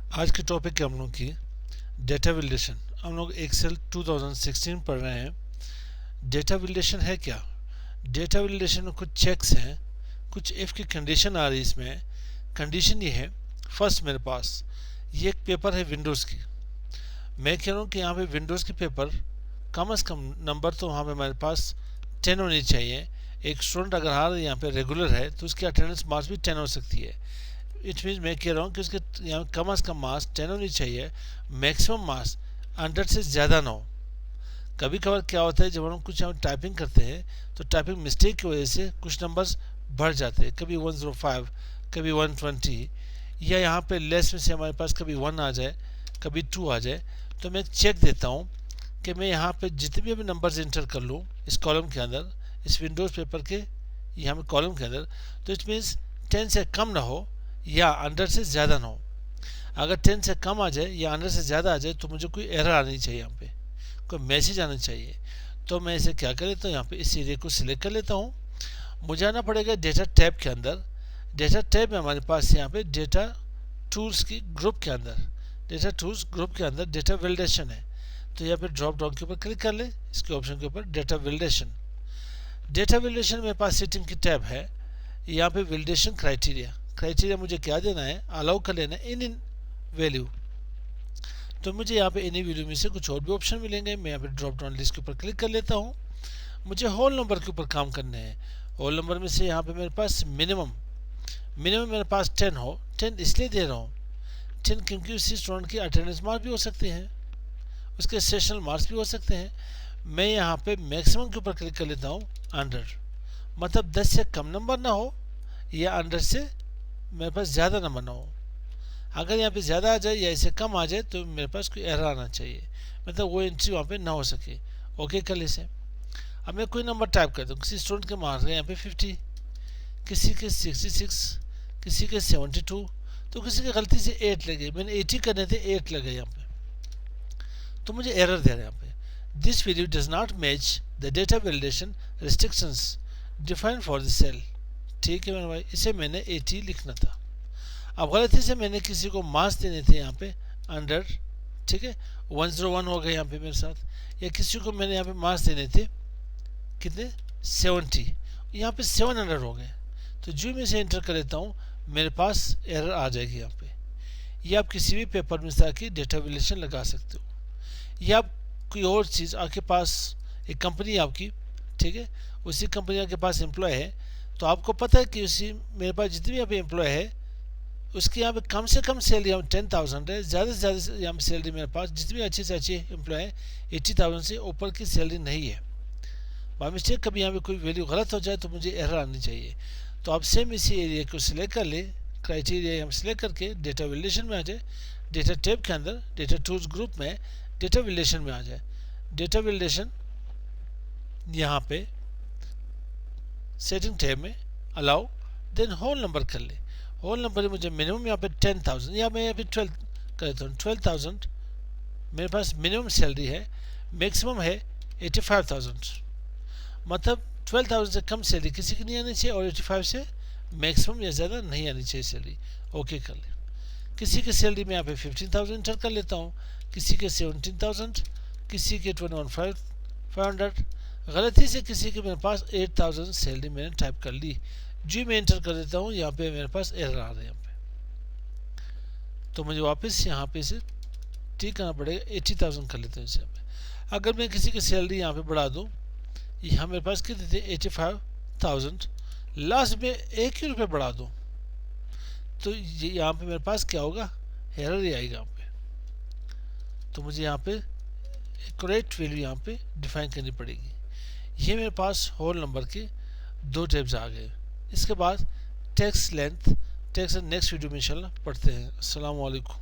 आज के टॉपिक है हम लोग की डेटा वैलिडेशन। हम लोग एक्सेल 2016 पढ़ रहे हैं। डेटा वैलिडेशन है क्या? डेटा वैलिडेशन में कुछ चेक्स हैं, कुछ इफ़ की कंडीशन आ रही है। इसमें कंडीशन ये है, फर्स्ट मेरे पास ये एक पेपर है विंडोज़ की। मैं कह रहा हूँ कि यहाँ पे विंडोज़ की पेपर कम से कम नंबर तो वहाँ पे हमारे पास 10 होनी चाहिए। एक स्टूडेंट अगर हार यहाँ पे रेगुलर है तो उसकी अटेंडेंस मार्क्स भी 10 हो सकती है। इट मीन्स मैं कह रहा हूँ कि उसके यहाँ कम से कम मार्क्स 10 होनी चाहिए, मैक्सिमम मार्क्स 100 से ज़्यादा ना हो। कभी कभार क्या होता है, जब हम कुछ यहाँ टाइपिंग करते हैं तो टाइपिंग मिस्टेक की वजह से कुछ नंबर्स बढ़ जाते हैं, कभी 105, कभी 120, या यहाँ पे लेस में से हमारे पास कभी 1 आ जाए, कभी 2 आ जाए। तो मैं चेक देता हूँ कि मैं यहाँ पे जितने भी नंबर्स इंटर कर लूँ इस कॉलम के अंदर, इस विंडोज़ पेपर के यहाँ पे कॉलम के अंदर, तो इट मीन्स 10 से कम ना हो या 100 से ज़्यादा ना हो। अगर 10 से कम आ जाए या 100 से ज़्यादा आ जाए तो मुझे कोई एरर आनी चाहिए, यहाँ पे कोई मैसेज आना चाहिए। तो मैं इसे क्या कर लेता हूँ, यहाँ पे इस एरिया को सिलेक्ट कर लेता हूँ। मुझे आना पड़ेगा डेटा टैब के अंदर। डेटा टैब में हमारे पास यहाँ पे डेटा टूल्स की ग्रुप के अंदर, डेटा टूल्स ग्रुप के अंदर डेटा वैलिडेशन है। तो यहाँ पे ड्रॉप डाउन के ऊपर क्लिक कर ले, इसके ऑप्शन के ऊपर डेटा वैलिडेशन। डेटा वैलिडेशन मेरे पास सेटिंग की टैब है। यहाँ पे वैलिडेशन क्राइटेरिया मुझे क्या देना है, अलाउ कर लेना है इन वैल्यू। तो मुझे यहाँ पे एनी वैल्यू में से कुछ और भी ऑप्शन मिलेंगे। मैं यहाँ पे ड्रॉप डाउन लिस्ट के ऊपर क्लिक कर लेता हूँ। मुझे होल नंबर के ऊपर काम करने हैं। होल नंबर में से यहाँ पे मेरे पास मिनिमम मेरे पास 10 हो। 10 इसलिए दे रहा हूँ 10 क्योंकि उसी स्टूडेंट की अटेंडेंस मार्क्स भी हो सकते हैं, उसके सेशनल मार्क्स भी हो सकते हैं। मैं यहाँ पे मैक्सिमम के ऊपर क्लिक कर लेता हूँ 100, मतलब 10 से कम नंबर ना हो या 100 से मेरे पास ज़्यादा नंबर ना हो। अगर यहाँ पे ज़्यादा आ जाए या इससे कम आ जाए तो मेरे पास कोई एरर आना चाहिए, मतलब वो एंट्री वहाँ पे ना हो सके। ओके कर ले से। अब मैं कोई नंबर टाइप कर दूँ। किसी स्टूडेंट के मार्क्स हैं यहाँ पे 50, किसी के 66, किसी के 72, तो किसी की गलती से 8 लगे। मैंने 80 करने थे, 8 लगे यहाँ पे, तो मुझे एरर दे रहे हैं यहाँ पे। This value does not match the data validation restrictions defined for the cell. ठीक है मेरे भाई, इसे मैंने 80 लिखना था। अब गलती से मैंने किसी को मार्क्स देने थे यहाँ पे 100, ठीक है 101 हो गए यहाँ पे मेरे साथ। या किसी को मैंने यहाँ पे मार्क्स देने थे कितने 70, यहाँ पे 700 हो गए। तो जो मैं इसे एंटर कर लेता हूँ मेरे पास एरर आ जाएगी यहाँ पे। ये आप किसी भी पेपर में जाके डेटा वैलिडेशन लगा सकते हो। या आप कोई और चीज़, आपके पास एक कंपनी है आपकी, ठीक है, उसी कंपनी के पास एम्प्लॉय है, तो आपको पता है कि उसी मेरे पास जितनी भी यहाँ पे एम्प्लॉय है उसकी यहाँ पे कम से कम सैलरी हम 10,000 है, ज़्यादा से ज़्यादा यहाँ पे सैलरी मेरे पास जितनी अच्छी से अच्छी एम्प्लॉय है 80,000 से ऊपर की सैलरी नहीं है। बाई मिस्टेक कभी यहाँ पे कोई वैल्यू गलत हो जाए तो मुझे एरर आनी चाहिए। तो आप सेम इसी एरिया को सिलेक्ट कर ले, क्राइटेरिया हम सिलेक्ट करके डेटा वैलिडेशन में आ जाए। डेटा टैब के अंदर डेटा टूल्स ग्रुप में डेटा वैलिडेशन में आ जाए। डेटा वैलिडेशन यहाँ पे सेटिंग टैब में अलाउ, देन होल नंबर कर ले। होल नंबर है मुझे मिनिमम यहाँ पे 10,000, या मैं यहाँ पे 12 कर देता हूँ। 12,000 मेरे पास मिनिमम सैलरी है, मैक्सिमम है 85,000, मतलब 12,000 से कम सैलरी किसी की नहीं आनी चाहिए और 85 से मैक्सिमम या ज़्यादा नहीं आनी चाहिए सैलरी। ओके कर ले। किसी की सैलरी में यहाँ पे 15,000 इंटर कर लेता हूँ, किसी के 17,000, किसी के 21,500। गलती से किसी के मेरे पास 8,000 सैलरी मैंने टाइप कर ली, जी मैं इंटर कर देता हूँ, यहाँ पे मेरे पास एरर आ रहा है यहाँ पे। तो मुझे वापस यहाँ पे से ठीक करना पड़ेगा, 80,000 कर लेते हैं इसे। अगर मैं किसी की सैलरी यहाँ पे बढ़ा दूँ, यहाँ मेरे पास कितने थे 85,000, लास्ट में 1 ही रुपये बढ़ा दूँ तो ये यहाँ पे मेरे पास क्या होगा, एरर ही आएगा यहाँ पे। तो मुझे यहाँ पे करेक्ट वैल्यू यहाँ पे डिफाइन करनी पड़ेगी। ये मेरे पास होल नंबर के 2 टैब्स आ गए। इसके बाद text length, text next video में इंशाल्लाह पढ़ते हैं। अस्सलाम वालेकुम।